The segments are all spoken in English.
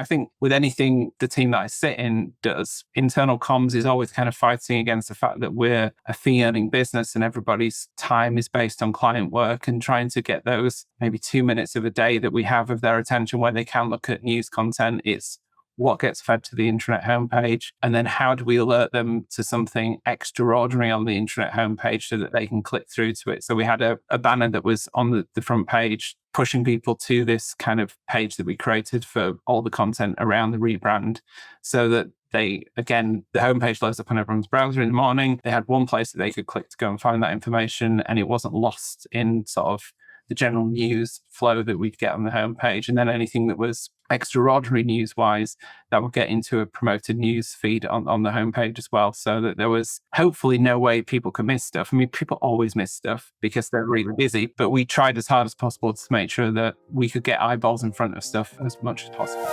I think with anything the team that I sit in does, internal comms is always kind of fighting against the fact that we're a fee earning business and everybody's time is based on client work, and trying to get those maybe 2 minutes of a day that we have of their attention where they can look at news content. It's what gets fed to the intranet homepage, and then how do we alert them to something extraordinary on the intranet homepage so that they can click through to it. So we had a banner that was on the front page pushing people to this kind of page that we created for all the content around the rebrand, so that they, again, the homepage loads up on everyone's browser in the morning. They had one place that they could click to go and find that information, and it wasn't lost in sort of the general news flow that we'd get on the homepage. And then anything that was extraordinary news-wise, that would get into a promoted news feed on the homepage as well, so that there was hopefully no way people could miss stuff. I mean, people always miss stuff because they're really busy, but we tried as hard as possible to make sure that we could get eyeballs in front of stuff as much as possible.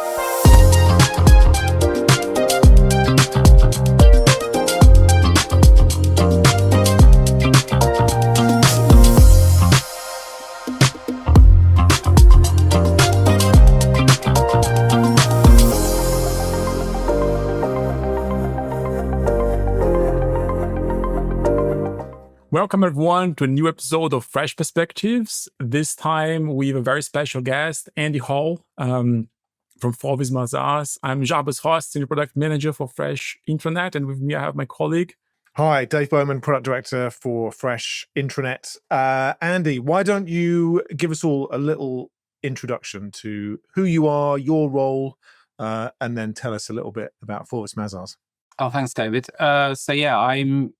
Welcome everyone to a new episode of Fresh Perspectives. This time we have a very special guest, Andy Hall from Forvis Mazars. I'm Jarbas Ross, Senior Product Manager for Fresh Intranet, and with me I have my colleague. Hi, Dave Bowman, Product Director for Fresh Intranet. Andy, why don't you give us all a little introduction to who you are, your role, and then tell us a little bit about Forvis Mazars. Oh, thanks, David. I'm...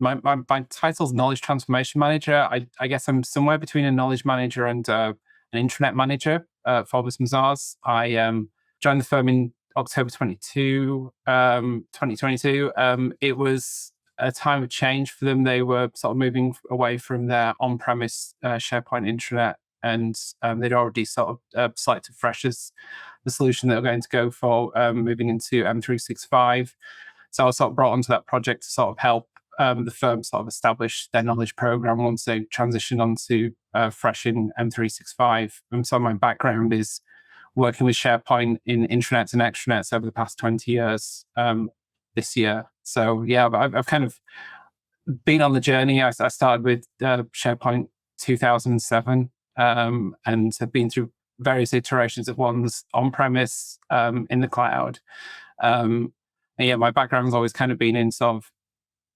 My title's Knowledge Transformation Manager. I guess I'm somewhere between a knowledge manager and an intranet manager at Forvis Mazars. I joined the firm in October 2022. It was a time of change for them. They were sort of moving away from their on-premise SharePoint intranet, and they'd already sort of selected Fresh as the solution that we're going to go for, moving into M365. So I was sort of brought onto that project to sort of help the firm sort of establish their knowledge program once they transitioned onto Fresh in M365. And so my background is working with SharePoint in intranets and extranets over the past 20 years this year. So yeah, I've kind of been on the journey. I started with SharePoint 2007 and have been through various iterations of ones on-premise, in the cloud. And yeah, my background's always kind of been in sort of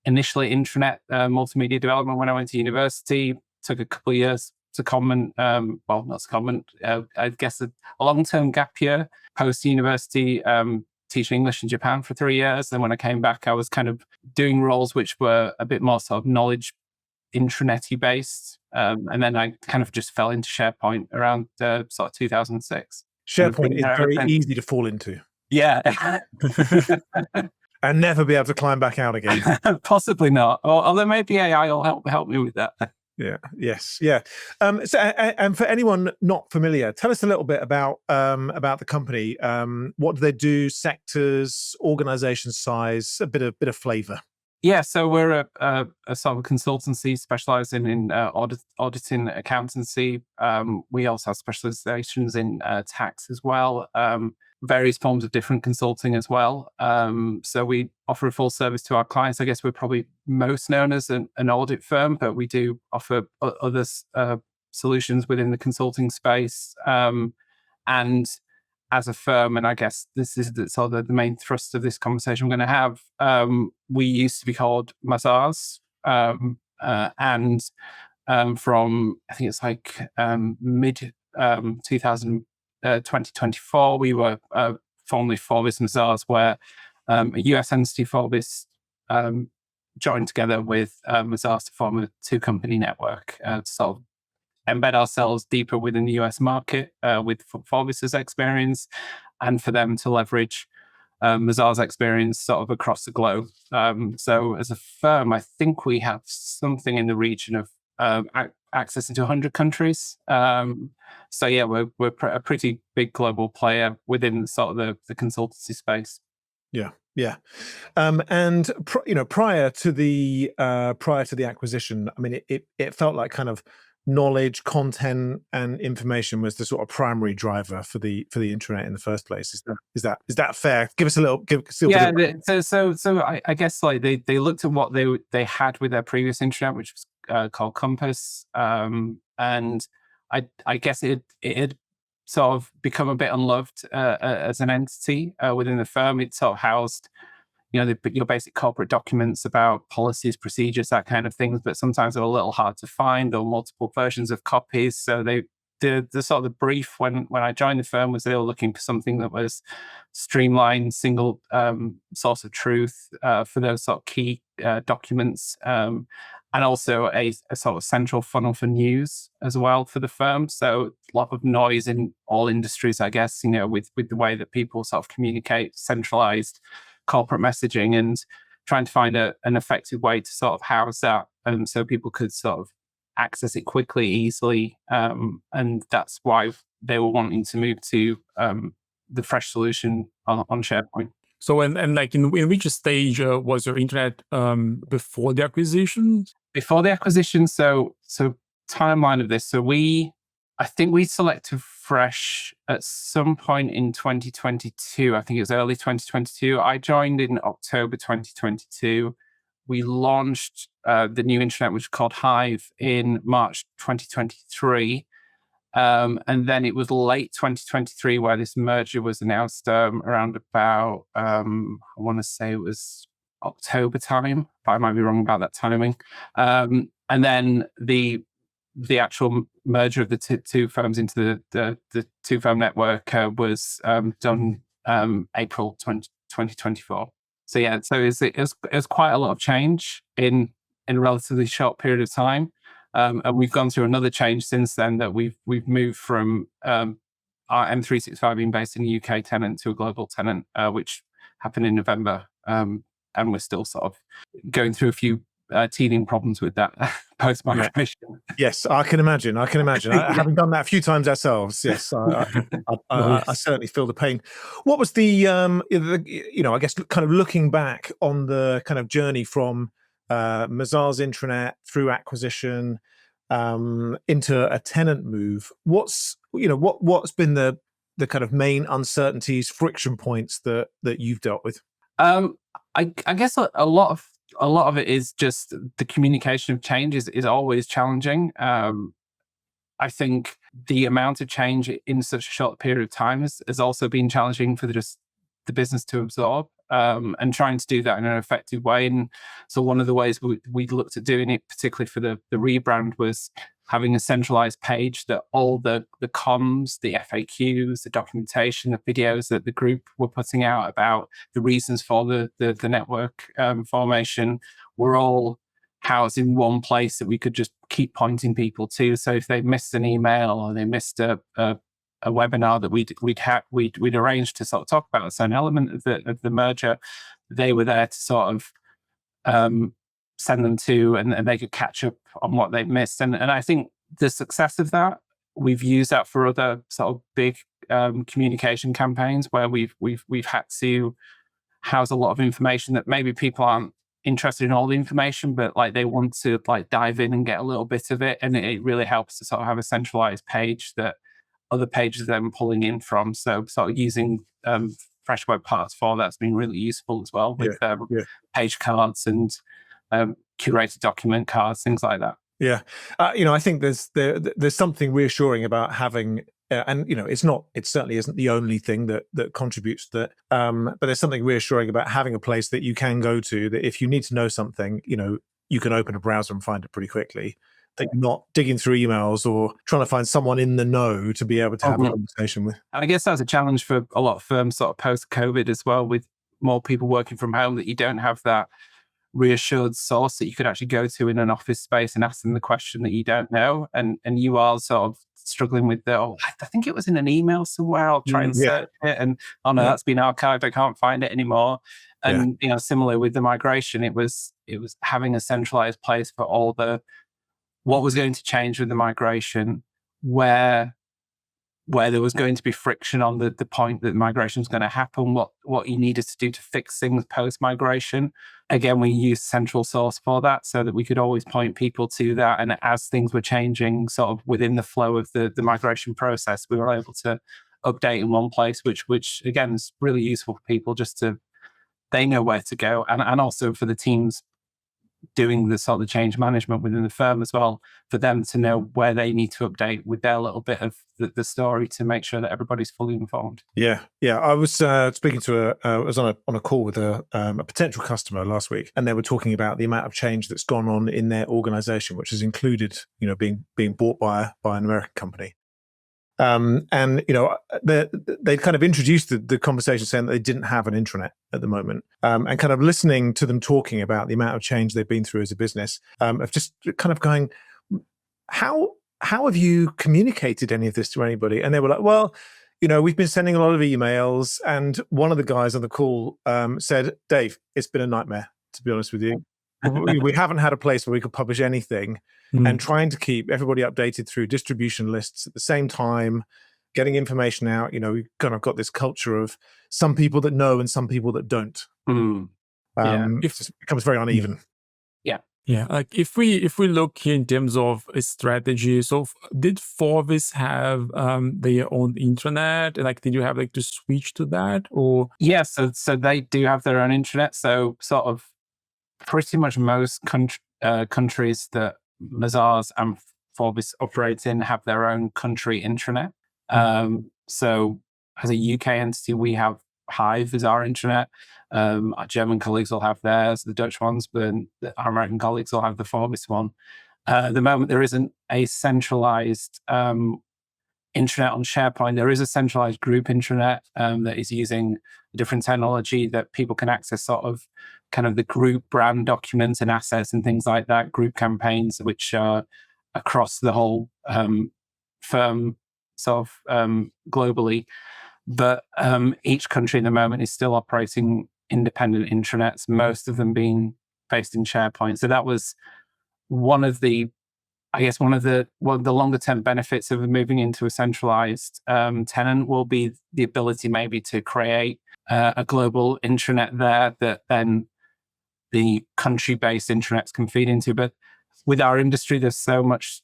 initially intranet multimedia development. When I went to university, took a couple of years to comment, not to comment, I guess a long-term gap year post-university, teaching English in Japan for 3 years. And when I came back, I was kind of doing roles which were a bit more sort of knowledge intranet-y based. And then I kind of just fell into SharePoint around sort of 2006. SharePoint is very easy to fall into. Yeah. And never be able to climb back out again. Possibly not. Although maybe AI will help me with that. Yeah. Yes. Yeah. And for anyone not familiar, tell us a little bit about the company. What do they do? Sectors, organization size, a bit of flavor. Yeah. So we're a sort of consultancy specializing in auditing, accountancy. We also have specializations in tax as well. Various forms of different consulting as well. So we offer a full service to our clients. I guess we're probably most known as an audit firm, but we do offer other solutions within the consulting space. And as a firm, and I guess this is sort of the main thrust of this conversation we're going to have, we used to be called Mazars. And from, I think it's like mid 2024, we were formerly Forvis Mazars, where a US entity, Forvis, joined together with Mazars to form a two-company network to sort of embed ourselves deeper within the US market with Forvis's experience, and for them to leverage Mazars' experience sort of across the globe. So as a firm, I think we have something in the region of access into 100 countries. So yeah, we're a pretty big global player within sort of the consultancy space. Yeah. And prior to the acquisition, I mean, it felt like kind of knowledge, content, and information was the sort of primary driver for the intranet in the first place. Is that fair? Give us a little. Yeah. So I guess like they looked at what they had with their previous intranet, which was called Compass, and I guess it had sort of become a bit unloved as an entity within the firm. It sort of housed, your basic corporate documents about policies, procedures, that kind of things, but sometimes they were a little hard to find, or multiple versions of copies. So the sort of the brief when I joined the firm was they were looking for something that was streamlined, single source of truth for those sort of key documents, and also a sort of central funnel for news as well for the firm. So a lot of noise in all industries, I guess, with the way that people sort of communicate, centralized corporate messaging, and trying to find an effective way to sort of house that, so people could sort of access it quickly, easily, and that's why they were wanting to move to the Fresh solution on SharePoint. So, and like in which stage was your internet before the acquisition? Before the acquisition, so timeline of this. So I think we selected Fresh at some point in 2022. I think it was early 2022. I joined in October 2022. We launched the new intranet, which was called Hive, in March 2023. And then it was late 2023 where this merger was announced, around about, I want to say it was October time, but I might be wrong about that timing. And then the actual merger of the two firms into the two firm network was done April 2024. So yeah, so it was quite a lot of change in a relatively short period of time, and we've gone through another change since then, that we've moved from our M365 being based in the UK tenant to a global tenant, which happened in November, and we're still sort of going through a few teething problems with that post migration. Yes, I can imagine. Having done that a few times ourselves, yes, I certainly feel the pain. What was the I guess kind of looking back on the kind of journey from Mazars intranet through acquisition into a tenant move? What's been the kind of main uncertainties, friction points that you've dealt with? I guess a lot of it is just the communication of change is always challenging. I think the amount of change in such a short period of time has also been challenging for the business to absorb, and trying to do that in an effective way. And so one of the ways we looked at doing it, particularly for the rebrand, was having a centralized page that all the comms, the FAQs, the documentation, the videos that the group were putting out about the reasons for the network formation were all housed in one place that we could just keep pointing people to. So if they missed an email or they missed a webinar that we'd arranged to sort of talk about a certain element of the merger, they were there to sort of send them to, and they could catch up on what they've missed. And I think the success of that, we've used that for other sort of big communication campaigns where we've had to house a lot of information that maybe people aren't interested in all the information, but like they want to like dive in and get a little bit of it. And it really helps to sort of have a centralized page that other pages then pulling in from. So sort of using Fresh Web Parts for that's been really useful as well, with page cards and curated document cards, things like that. Yeah, I think there's something reassuring about having, and it certainly isn't the only thing that contributes to that. But there's something reassuring about having a place that you can go to, that if you need to know something, you can open a browser and find it pretty quickly. That you're not digging through emails or trying to find someone in the know to be able to have a conversation with. And I guess that's a challenge for a lot of firms sort of post-COVID as well, with more people working from home, that you don't have that reassured source that you could actually go to in an office space and ask them the question that you don't know. And you are sort of struggling with I think it was in an email somewhere, I'll try and search it, and that's been archived, I can't find it anymore. And similarly with the migration, it was having a centralized place for all what was going to change with the migration, where where there was going to be friction on the point that migration was going to happen, what you needed to do to fix things post-migration. Again, we used central source for that so that we could always point people to that. And as things were changing sort of within the flow of the migration process, we were able to update in one place, which again is really useful for people just to, they know where to go. And also for the teams doing the sort of change management within the firm as well, for them to know where they need to update with their little bit of the story to make sure that everybody's fully informed. Yeah. I was speaking to I was on a call with a potential customer last week, and they were talking about the amount of change that's gone on in their organization, which has included, being bought by an American company. And they kind of introduced the conversation saying that they didn't have an intranet at the moment, and kind of listening to them talking about the amount of change they've been through as a business, of just kind of going, how have you communicated any of this to anybody? And they were like, well, we've been sending a lot of emails. And one of the guys on the call said, Dave, it's been a nightmare, to be honest with you. We haven't had a place where we could publish anything, and trying to keep everybody updated through distribution lists at the same time, getting information out. We've kind of got this culture of some people that know and some people that don't. It just becomes very uneven. Yeah, like if we look in terms of a strategy, so did Forvis have their own intranet? Like, did you have to switch to that, or? Yeah, so they do have their own intranet. So sort of pretty much most countries that Mazars and Forvis operate in have their own country intranet. So as a UK entity, we have Hive as our intranet. Our German colleagues will have theirs, the Dutch ones, but our American colleagues will have the Forvis one. At the moment, there isn't a centralized intranet on SharePoint. There is a centralized group intranet that is using a different technology that people can access sort of kind of the group brand documents and assets and things like that, group campaigns, which are across the whole firm sort of globally. But each country at the moment is still operating independent intranets, most of them being based in SharePoint. So that was one of the longer term benefits of moving into a centralized tenant will be the ability maybe to create a global intranet there that then the country-based intranets can feed into. But with our industry, there's so much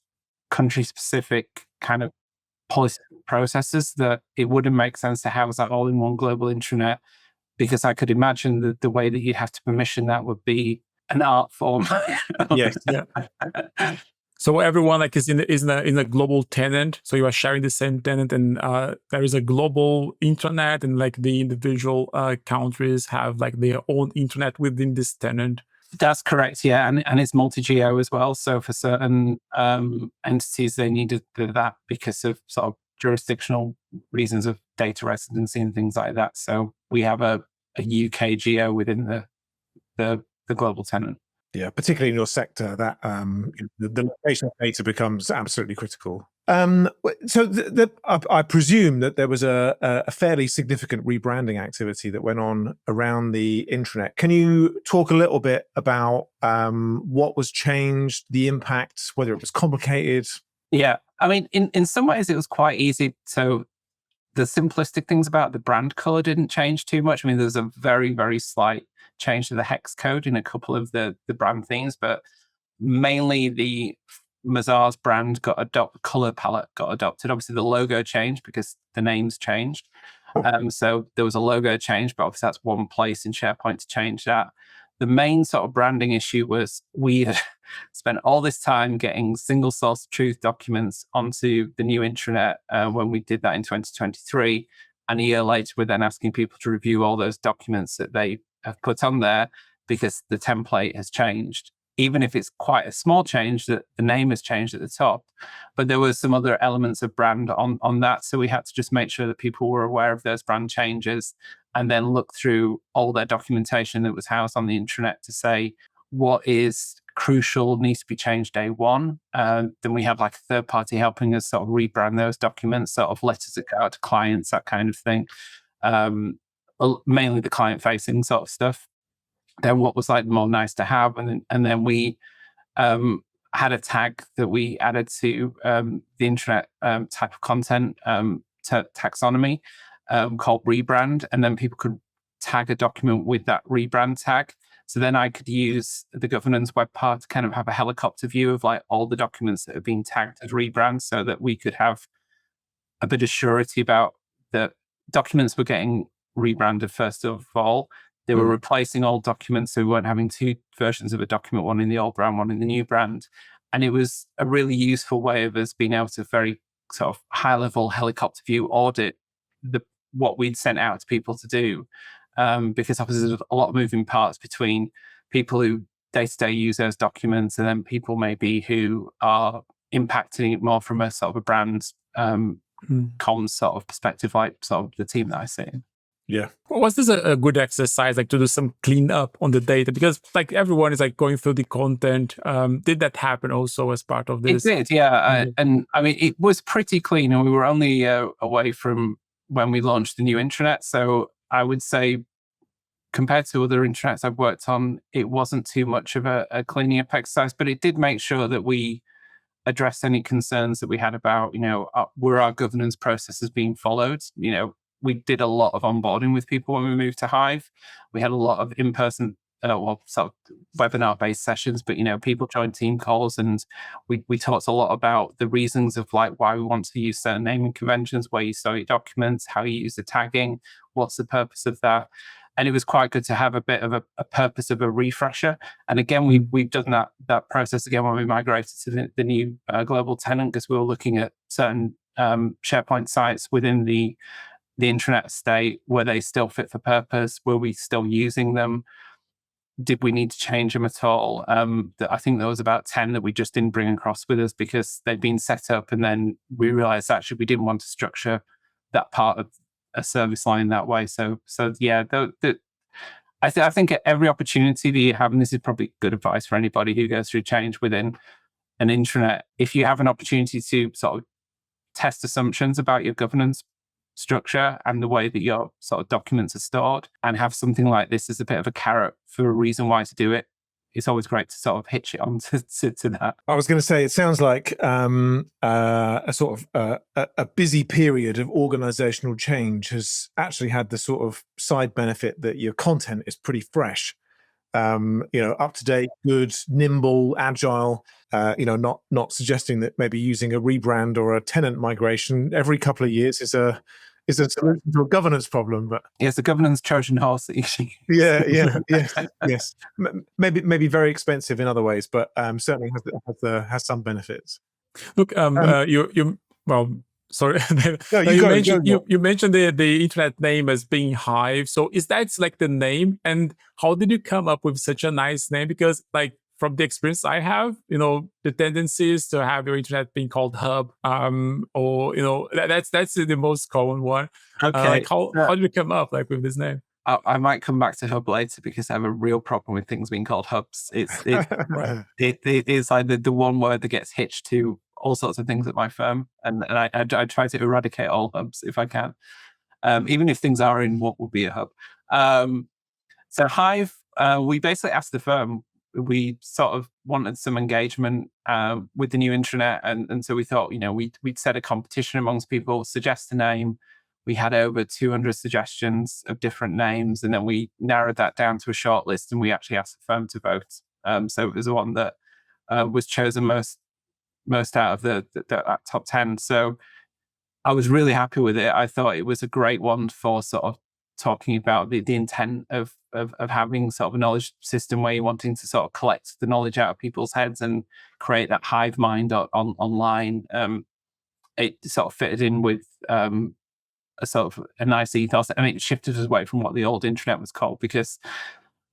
country-specific kind of policy processes that it wouldn't make sense to house that all in one global intranet, because I could imagine that the way that you'd have to permission that would be an art form. Yes. Yeah. So everyone is in a global tenant. So you are sharing the same tenant, and there is a global intranet, and the individual countries have their own intranet within this tenant. That's correct, yeah, and it's multi-geo as well. So for certain entities, they needed that because of sort of jurisdictional reasons of data residency and things like that. So we have a UK geo within the global tenant. Yeah, particularly in your sector, that the location of data becomes absolutely critical. So I presume that there was a fairly significant rebranding activity that went on around the intranet. Can you talk a little bit about what was changed, the impact, whether it was complicated? Yeah, I mean, in some ways it was quite easy. So the simplistic things about the brand color didn't change too much. I mean, there's a very, very slight change to the hex code in a couple of the brand themes, but mainly the Mazars brand color palette got adopted. Obviously, the logo changed because the names changed. So there was a logo change, but obviously that's one place in SharePoint to change that. The main sort of branding issue was we had spent all this time getting single source of truth documents onto the new intranet when we did that in 2023. And a year later, we're then asking people to review all those documents that they have put on there because the template has changed. Even if it's quite a small change, that the name has changed at the top. But there were some other elements of brand on that. So we had to just make sure that people were aware of those brand changes and then look through all their documentation that was housed on the intranet to say what is crucial, needs to be changed day one. Then we have a third party helping us sort of rebrand those documents, sort of letters that go out to clients, that kind of thing. Mainly the client facing sort of stuff. Then what was more nice to have, and then we had a tag that we added to the intranet type of content taxonomy called Rebrand, and then people could tag a document with that rebrand tag. So then I could use the governance web part to kind of have a helicopter view of like all the documents that have been tagged as rebrand, so that we could have a bit of surety about the documents were getting rebranded. First of all, they were replacing old documents, so we weren't having two versions of a document, one in the old brand, one in the new brand. And it was a really useful way of us being able to very sort of high level helicopter view audit what we'd sent out to people to do. Because obviously there's a lot of moving parts between people who day-to-day use those documents and then people maybe who are impacting it more from a sort of a brand comms sort of perspective, like sort of the team that I sit in. Yeah. Was this a good exercise, like to do some cleanup on the data? Because like everyone is like going through the content. Did that happen also as part of this? It did, yeah. And I mean, it was pretty clean, and we were only away from when we launched the new intranet. So I would say, compared to other intranets I've worked on, it wasn't too much of a cleaning up exercise, but it did make sure that we addressed any concerns that we had about, were our governance processes being followed? We did a lot of onboarding with people when we moved to Hive. We had a lot of in-person, sort of webinar-based sessions, but people joined team calls, and we talked a lot about the reasons of like why we want to use certain naming conventions, where you store your documents, how you use the tagging, what's the purpose of that. And it was quite good to have a bit of a purpose of a refresher. And again, we've done that process again when we migrated to the new global tenant, because we were looking at certain SharePoint sites within the intranet estate. Were they still fit for purpose? Were we still using them? Did we need to change them at all? I think there was about 10 that we just didn't bring across with us because they'd been set up, and then we realized actually we didn't want to structure that part of a service line that way. So yeah, I think at every opportunity that you have, and this is probably good advice for anybody who goes through change within an intranet, if you have an opportunity to sort of test assumptions about your governance structure and the way that your sort of documents are stored, and have something like this as a bit of a carrot for a reason why to do it, it's always great to sort of hitch it on to that. I was going to say, it sounds like a sort of a busy period of organizational change has actually had the sort of side benefit that your content is pretty fresh, up to date, good, nimble, agile. Not suggesting that maybe using a rebrand or a tenant migration every couple of years is a solution to a governance problem, but it's a governance Trojan horse that you see. yes. Maybe very expensive in other ways, but certainly has some benefits. Look, sorry. No, you mentioned the internet name as being Hive. So is that like the name? And how did you come up with such a nice name? Because like from the experience I have, the tendency is to have your internet being called Hub, or that's the most common one. Okay. How did you come up like with this name? I might come back to Hub later because I have a real problem with things being called hubs. Right. It is like the one word that gets hitched to all sorts of things at my firm, and I try to eradicate all hubs if I can, even if things are in what would be a hub. So Hive, we basically asked the firm. We sort of wanted some engagement with the new intranet, and so we thought, we'd set a competition amongst people, suggest a name. We had over 200 suggestions of different names, and then we narrowed that down to a short list, and we actually asked the firm to vote. So it was the one that was chosen most out of that top 10. So I was really happy with it. I thought it was a great one for sort of talking about the intent of having sort of a knowledge system where you're wanting to sort of collect the knowledge out of people's heads and create that hive mind online. It sort of fitted in with a sort of a nice ethos. I mean, it shifted us away from what the old internet was called, because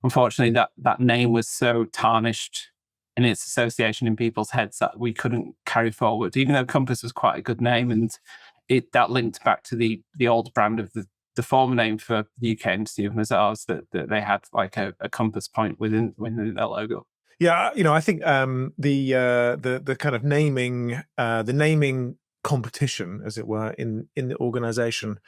unfortunately that name was so tarnished in its association in people's heads that we couldn't carry forward, even though Compass was quite a good name, and that linked back to the old brand of the former name for the UK entity of Mazars, that they had like a compass point within their logo. Yeah, I think the kind of naming, the naming competition, as it were, in the organization,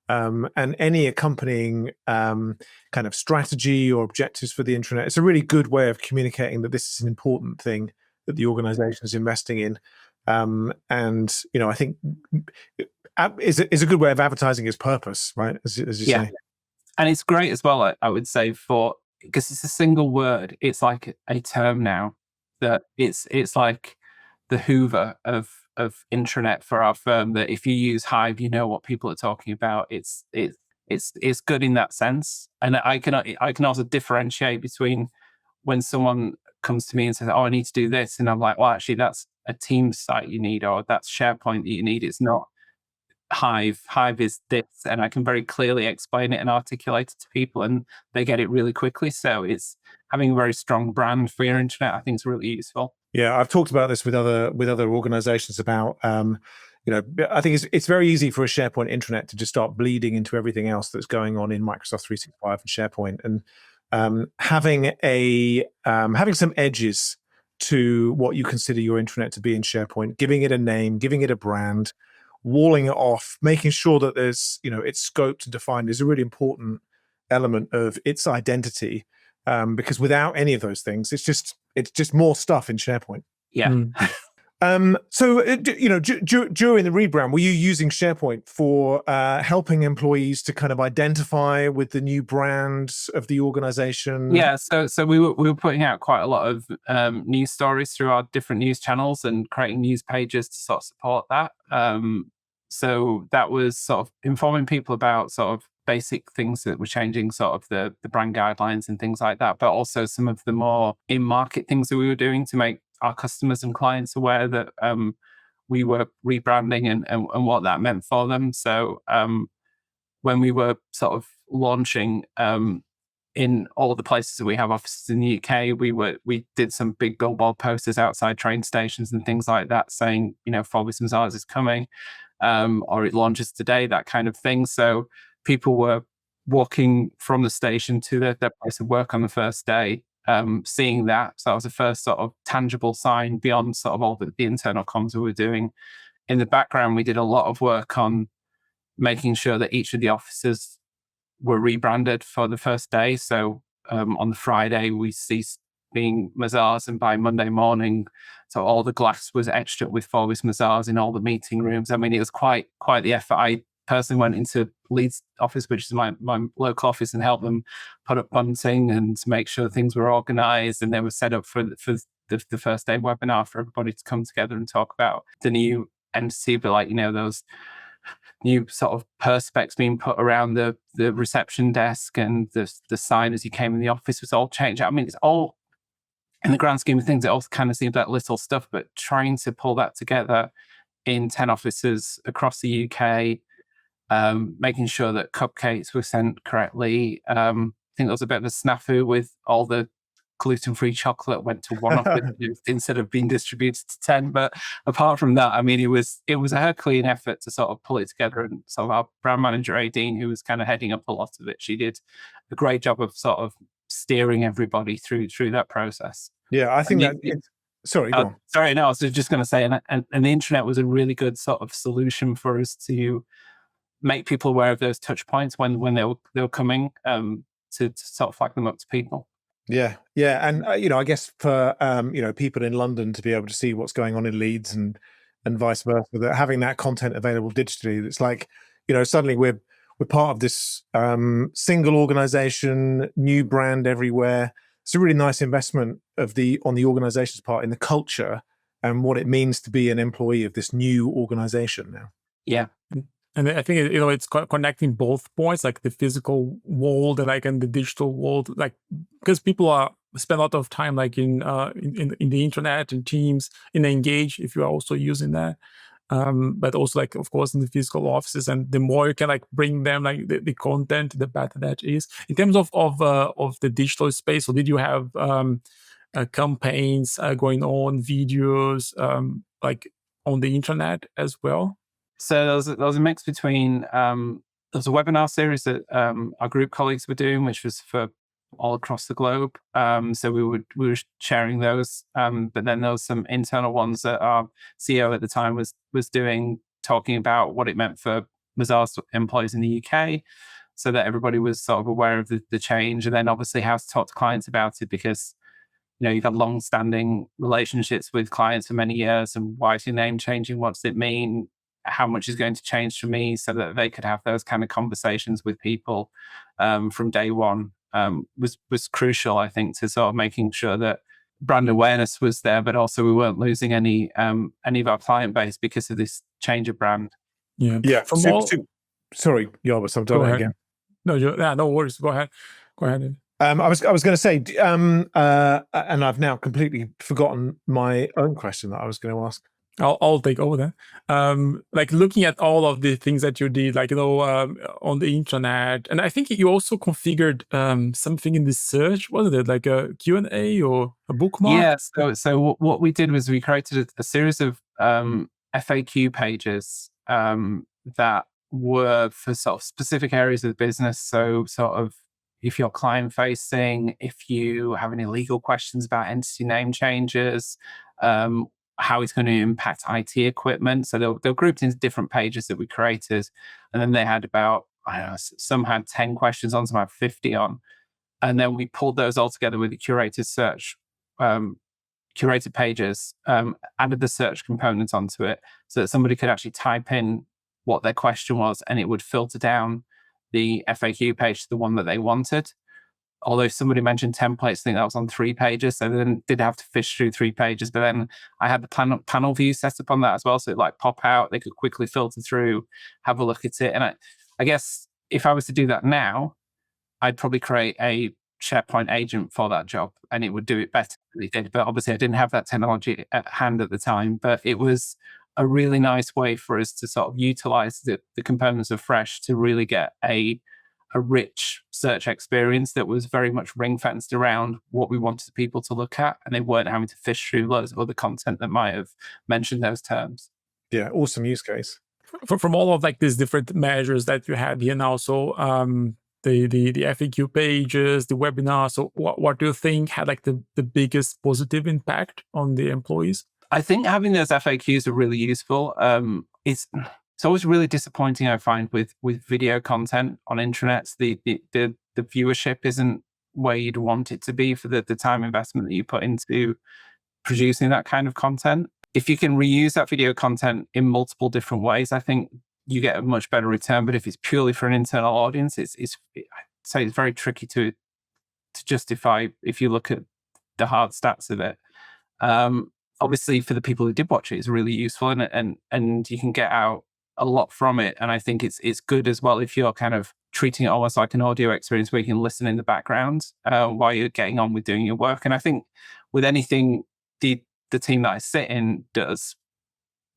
and any accompanying kind of strategy or objectives for the intranet, it's a really good way of communicating that this is an important thing that the organization is investing in. And I think is a good way of advertising its purpose, right? As you Yeah. say. And it's great as well, I would say, because it's a single word. It's like a term now that it's like the Hoover of intranet for our firm. That if you use Hive, you know what people are talking about. It's good in that sense. And I can also differentiate between when someone comes to me and says, "Oh, I need to do this," and I'm like, "Well, actually, that's a Teams site you need, or that's SharePoint that you need. It's not Hive. Hive is this," and I can very clearly explain it and articulate it to people, and they get it really quickly. So it's having a very strong brand for your internet, I think, is really useful. Yeah, I've talked about this with other organizations about I think it's very easy for a SharePoint intranet to just start bleeding into everything else that's going on in Microsoft 365 and SharePoint, and having some edges to what you consider your intranet to be in SharePoint, giving it a name, giving it a brand, walling it off, making sure that there's it's scoped and defined is a really important element of its identity. Because without any of those things, it's just more stuff in SharePoint. Yeah. So during the rebrand, were you using SharePoint for helping employees to kind of identify with the new brand of the organization? Yeah, so we were putting out quite a lot of news stories through our different news channels and creating news pages to sort of support that. So that was sort of informing people about sort of basic things that were changing, sort of the brand guidelines and things like that, but also some of the more in-market things that we were doing to make our customers and clients aware that we were rebranding and what that meant for them. So when we were sort of launching in all the places that we have offices in the UK, we did some big billboard posters outside train stations and things like that saying, Forvis Mazars is coming, or it launches today, that kind of thing. So people were walking from the station to their place of work on the first day, seeing that. So that was the first sort of tangible sign beyond sort of all the internal comms we were doing. In the background, we did a lot of work on making sure that each of the offices were rebranded for the first day. So on the Friday, we ceased being Mazars, and by Monday morning, so all the glass was etched up with Forvis Mazars in all the meeting rooms. I mean, it was quite the effort. I personally went into Leeds office, which is my local office, and helped them put up bunting and to make sure things were organized and they were set up for the first day webinar for everybody to come together and talk about the new entity, but like, those new sort of perspex being put around the reception desk, and the sign as you came in the office was all changed. I mean, it's all, in the grand scheme of things, it all kind of seems like little stuff, but trying to pull that together in 10 offices across the UK, making sure that cupcakes were sent correctly. I think there was a bit of a snafu with all the gluten-free chocolate went to one office instead of being distributed to 10. But apart from that, I mean, it was a Herculean effort to sort of pull it together. And so our brand manager, Aideen, who was kind of heading up a lot of it, she did a great job of sort of steering everybody through that process. Yeah, I think sorry, go on. Sorry, no, I was just going to say, and the internet was a really good sort of solution for us to make people aware of those touch points when they were coming, to sort of flag them up to people. Yeah, and I guess for people in London to be able to see what's going on in Leeds and vice versa, that having that content available digitally, it's like suddenly we're part of this single organization, new brand everywhere. It's a really nice investment on the organization's part in the culture and what it means to be an employee of this new organization now. Yeah. And I think it's connecting both points, like the physical world and like in the digital world, like because people spend a lot of time like in the internet and Teams, in Engage if you are also using that, but also like of course in the physical offices. And the more you can like bring them like the content, the better that is. In terms of the digital space, so did you have campaigns going on, videos like on the internet as well? So there was a mix between there was a webinar series that our group colleagues were doing, which was for all across the globe. So we were sharing those, but then there was some internal ones that our CEO at the time was doing, talking about what it meant for Mazars employees in the UK, so that everybody was sort of aware of the change, and then obviously how to talk to clients about it, because you've had long-standing relationships with clients for many years, and why is your name changing? What does it mean? how much is going to change for me, so that they could have those kind of conversations with people from day one was crucial, I think, to sort of making sure that brand awareness was there, but also we weren't losing any of our client base because of this change of brand. Yeah. Sorry, Yarbus, I've done it again. No, no worries. Go ahead. I was going to say, and I've now completely forgotten my own question that I was going to ask. I'll take over that. Like looking at all of the things that you did, like, on the intranet, and I think you also configured something in the search. Was it like a Q&A or a bookmark? Yeah. So what we did was we created a series of FAQ pages that were for sort of specific areas of the business. So sort of if you're client facing, if you have any legal questions about entity name changes, how it's going to impact IT equipment. So they're grouped into different pages that we created. And then they had about, I don't know, some had 10 questions on, some had 50 on. And then we pulled those all together with the curated search, curated pages, added the search component onto it so that somebody could actually type in what their question was and it would filter down the FAQ page to the one that they wanted. Although somebody mentioned templates, I think that was on 3 pages. So then did have to fish through 3 pages. But then I had the panel view set up on that as well. So it like pop out, they could quickly filter through, have a look at it. And I guess if I was to do that now, I'd probably create a SharePoint agent for that job and it would do it better than it did. But obviously I didn't have that technology at hand at the time. But it was a really nice way for us to sort of utilize the components of Fresh to really get a rich search experience that was very much ring fenced around what we wanted people to look at, and they weren't having to fish through loads of other content that might have mentioned those terms. Yeah, awesome use case. From all of like these different measures that you had here now, so the FAQ pages, the webinar, so what do you think had like the biggest positive impact on the employees? I think having those FAQs are really useful. It's always really disappointing, I find, with video content on intranets. The viewership isn't where you'd want it to be for the time investment that you put into producing that kind of content. If you can reuse that video content in multiple different ways, I think you get a much better return. But if it's purely for an internal audience, I'd say it's very tricky to justify if you look at the hard stats of it. Obviously, for the people who did watch it, it's really useful and you can get out a lot from it. And I think it's good as well if you're kind of treating it almost like an audio experience where you can listen in the background while you're getting on with doing your work. And I think with anything the team that I sit in does,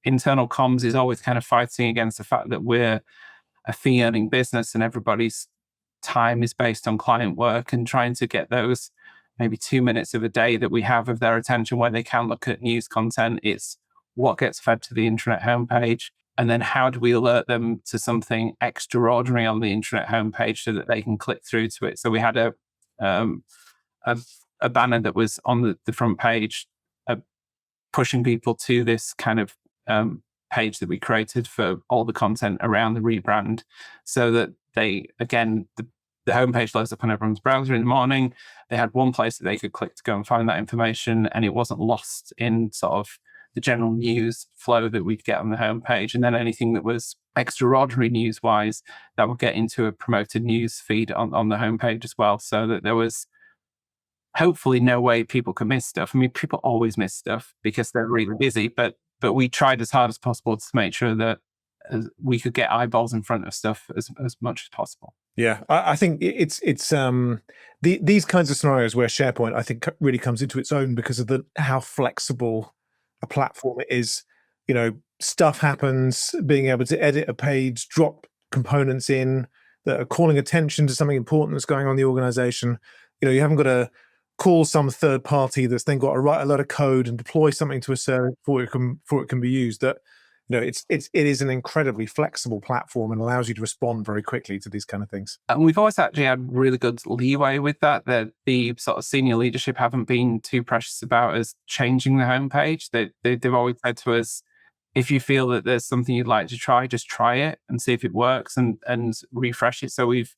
internal comms is always kind of fighting against the fact that we're a fee earning business and everybody's time is based on client work, and trying to get those maybe 2 minutes of a day that we have of their attention where they can look at news content. It's what gets fed to the intranet homepage. And then how do we alert them to something extraordinary on the intranet homepage so that they can click through to it? So we had a banner that was on the front page, pushing people to this kind of page that we created for all the content around the rebrand, so that they, again, the homepage loads up on everyone's browser in the morning. They had one place that they could click to go and find that information, and it wasn't lost in sort of the general news flow that we'd get on the homepage. And then anything that was extraordinary news-wise, that would get into a promoted news feed on the homepage as well, so that there was hopefully no way people could miss stuff. I mean, people always miss stuff because they're really busy, but we tried as hard as possible to make sure that we could get eyeballs in front of stuff as much as possible. Yeah, I think it's these kinds of scenarios where SharePoint, I think, really comes into its own because of how flexible a platform it is. You know, stuff happens, being able to edit a page, drop components in that are calling attention to something important that's going on in the organization. You know, you haven't got to call some third party that's then got to write a lot of code and deploy something to a server before it can be used. That, you know, it is an incredibly flexible platform and allows you to respond very quickly to these kind of things. And we've always actually had really good leeway with that. That the sort of senior leadership haven't been too precious about us changing the homepage. They've always said to us, if you feel that there's something you'd like to try, just try it and see if it works and refresh it. So we've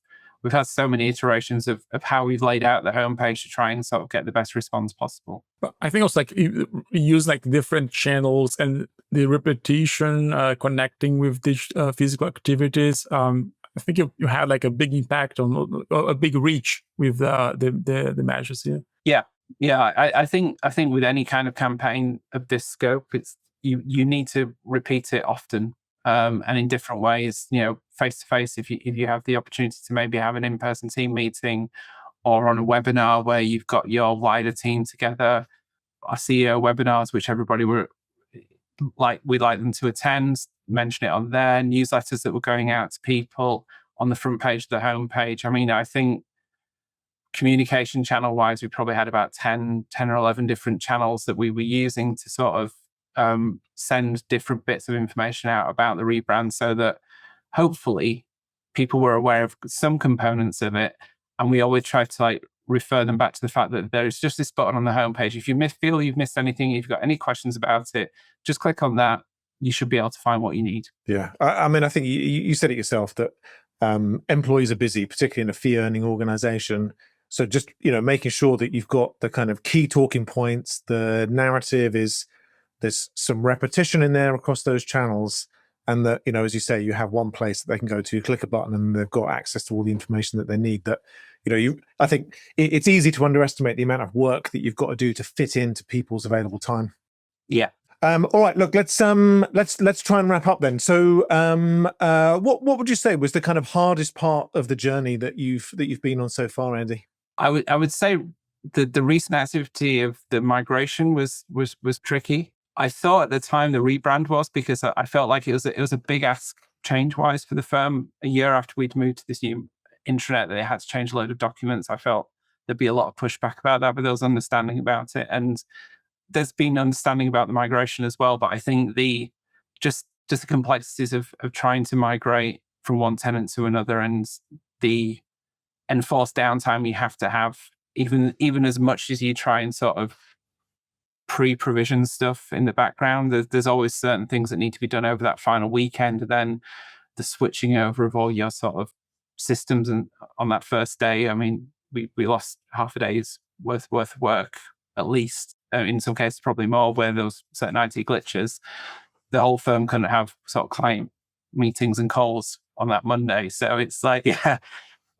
we've had so many iterations of how we've laid out the homepage to try and sort of get the best response possible. But I think also like you use like different channels and the repetition connecting with these physical activities. I think you had like a big impact on a big reach with the measures here. Yeah. I think with any kind of campaign of this scope, it's you need to repeat it often, and in different ways. Face to face, if you have the opportunity to maybe have an in-person team meeting, or on a webinar where you've got your wider team together. Our CEO webinars, which everybody we'd like them to attend, mention it on their newsletters that were going out to people on the front page of the homepage. I mean, I think communication channel wise, we probably had about 10 or 11 different channels that we were using to sort of send different bits of information out about the rebrand, so that hopefully people were aware of some components of it. And we always try to like refer them back to the fact that there's just this button on the homepage. If you feel you've missed anything, if you've got any questions about it, just click on that. You should be able to find what you need. Yeah. I mean, I think you said it yourself that employees are busy, particularly in a fee-earning organization. So just, making sure that you've got the kind of key talking points, the narrative there's some repetition in there across those channels. And that, as you say, you have one place that they can go to, click a button, and they've got access to all the information that they need. That, I think it's easy to underestimate the amount of work that you've got to do to fit into people's available time. Yeah. All right. Look, let's try and wrap up then. So, what would you say was the kind of hardest part of the journey that you've been on so far, Andy? I would say the recent activity of the migration was tricky. I thought at the time the rebrand was, because I felt like it was a big ask change-wise for the firm. A year after we'd moved to this new intranet, they had to change a load of documents. I felt there'd be a lot of pushback about that, but there was understanding about it. And there's been understanding about the migration as well. But I think just the complexities of trying to migrate from one tenant to another, and the enforced downtime you have to have, even as much as you try and sort of pre-provision stuff in the background, there's always certain things that need to be done over that final weekend. And then the switching over of all your sort of systems, and on that first day, I mean, we lost half a day's worth of work at least. In some cases, probably more, where there was certain IT glitches. The whole firm couldn't have sort of client meetings and calls on that Monday. So it's like, yeah,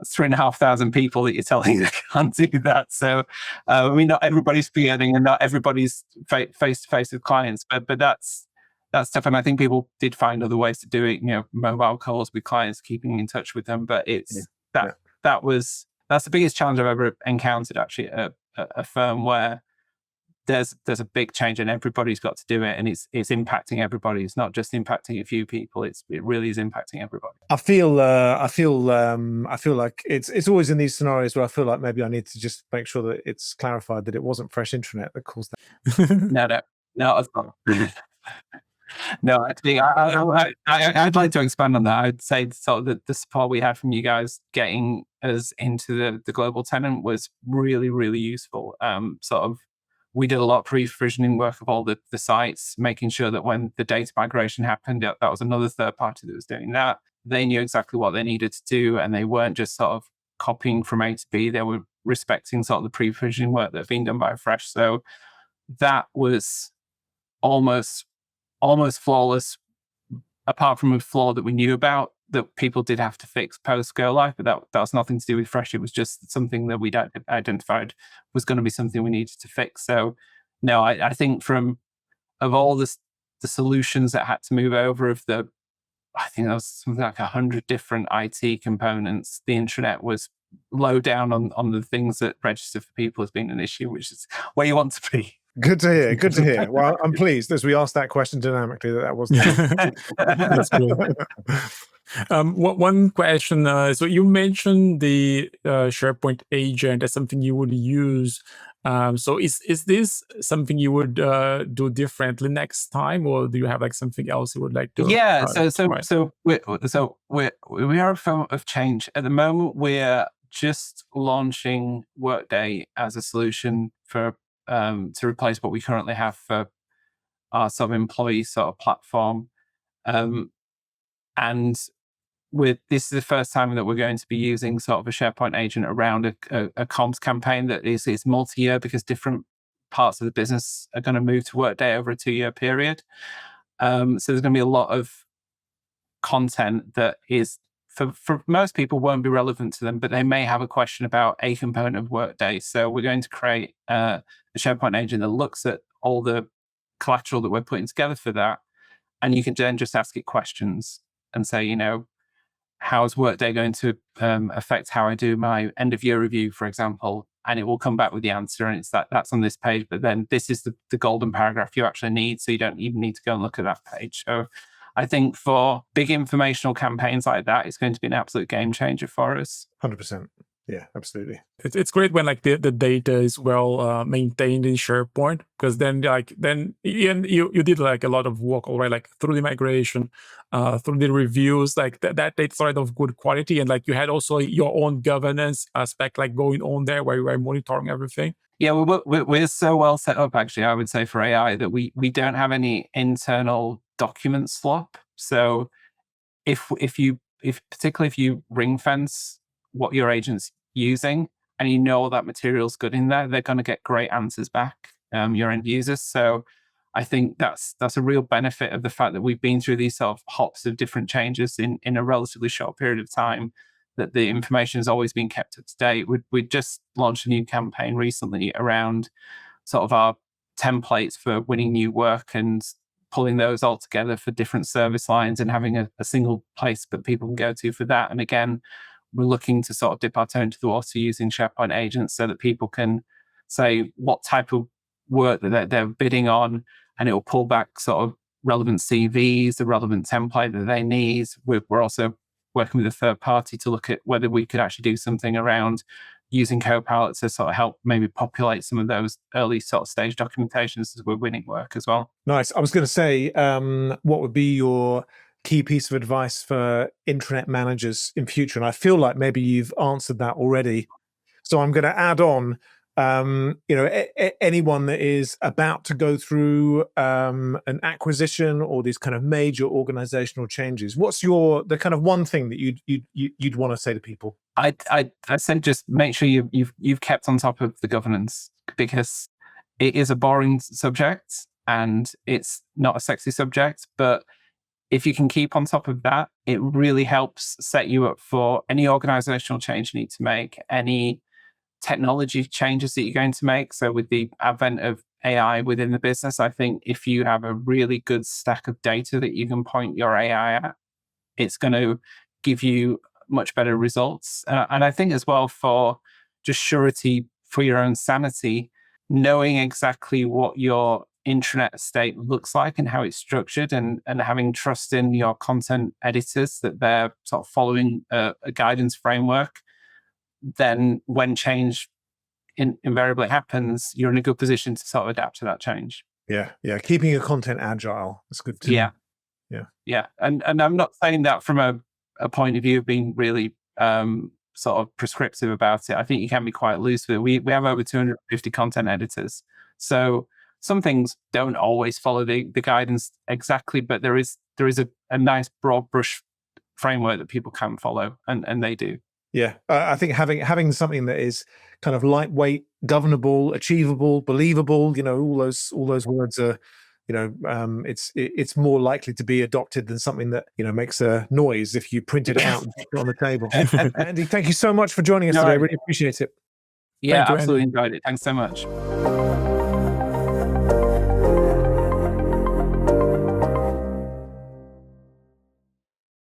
3,500 people that you're telling they can't do that. So, I mean, not everybody's fee-earning and not everybody's face-to-face with clients, but that's tough. And I think people did find other ways to do it, mobile calls with clients, keeping in touch with them. But that's the biggest challenge I've ever encountered, actually, at a firm where there's a big change and everybody's got to do it, and it's impacting everybody. It's not just impacting a few people. It really is impacting everybody. I feel like it's always in these scenarios where I feel like maybe I need to just make sure that it's clarified that it wasn't Fresh Intranet that caused No, that. it's not. No, actually, I'd like to expand on that. I'd say sort of the support we had from you guys getting us into the global tenant was really, really useful. Sort of, we did a lot of pre-provisioning work of all the sites, making sure that when the data migration happened, that was another third party that was doing that. They knew exactly what they needed to do, and they weren't just sort of copying from A to B. They were respecting sort of the pre-provisioning work that had been done by Fresh. So that was almost flawless, apart from a flaw that we knew about that people did have to fix post go live, but that was nothing to do with Fresh. It was just something that we'd identified was going to be something we needed to fix. So no, I think of all the solutions that had to move over, I think there was something like 100 different IT components. The intranet was low down on the things that register for people as being an issue, which is where you want to be. Good to hear. Good to hear. Well, I'm pleased as we asked that question dynamically that wasn't. That's cool. One question. So you mentioned the SharePoint agent as something you would use. So is this something you would do differently next time, or do you have like something else you would like to? Yeah. So we are a firm of change at the moment. We're just launching Workday as a solution for to replace what we currently have for our sort of employee sort of platform, and this is the first time that we're going to be using sort of a SharePoint agent around a comms campaign that is multi-year, because different parts of the business are going to move to Workday over a 2-year period. So there's going to be a lot of content that is, for most people, won't be relevant to them, but they may have a question about a component of Workday. So we're going to create a SharePoint agent that looks at all the collateral that we're putting together for that. And you can then just ask it questions and say, how's Workday going to affect how I do my end of year review, for example? And it will come back with the answer, and it's that's on this page. But then this is the golden paragraph you actually need, so you don't even need to go and look at that page. So I think for big informational campaigns like that, it's going to be an absolute game changer for us. 100%. Yeah, absolutely. It's great when like the data is well maintained in SharePoint, because then you did like a lot of work already, like through the migration, through the reviews, like that data's right of good quality, and like you had also your own governance aspect like going on there where you were monitoring everything. Yeah, we're so well set up, actually, I would say, for AI that we don't have any internal document slop. So particularly if you ring fence what your agent's using and you know that material's good in there, they're going to get great answers back, your end users. So I think that's a real benefit of the fact that we've been through these sort of hops of different changes in a relatively short period of time, that the information has always been kept up to date. We just launched a new campaign recently around sort of our templates for winning new work and pulling those all together for different service lines and having a single place that people can go to for that. And again, we're looking to sort of dip our toe into the water using SharePoint agents so that people can say what type of work that they're bidding on, and it will pull back sort of relevant CVs, the relevant template that they need. We're also working with a third party to look at whether we could actually do something around using Copilot to sort of help maybe populate some of those early sort of stage documentations as we're winning work as well. Nice. I was going to say, what would be your key piece of advice for intranet managers in future? And I feel like maybe you've answered that already. So I'm going to add on, anyone that is about to go through an acquisition or these kind of major organizational changes, what's the kind of one thing that you'd want to say to people? I said just make sure you've kept on top of the governance, because it is a boring subject and it's not a sexy subject, but if you can keep on top of that, it really helps set you up for any organizational change you need to make, any technology changes that you're going to make. So with the advent of AI within the business, I think if you have a really good stack of data that you can point your AI at, it's going to give you much better results. And I think as well, for just surety for your own sanity, knowing exactly what your intranet estate looks like and how it's structured, and having trust in your content editors that they're sort of following a guidance framework, then when change invariably happens, you're in a good position to sort of adapt to that change. Yeah. Keeping your content agile. That's good too. Yeah. And I'm not saying that from a point of view of being really sort of prescriptive about it. I think you can be quite loose with it. We have over 250 content editors. So some things don't always follow the guidance exactly, but there is a nice broad brush framework that people can follow, and they do. Yeah, I think having something that is kind of lightweight, governable, achievable, believable, all those words are, it's more likely to be adopted than something that makes a noise if you print it out and put it on the table. Andy, thank you so much for joining us today. I really appreciate it. Yeah, absolutely enjoyed it. Thanks so much.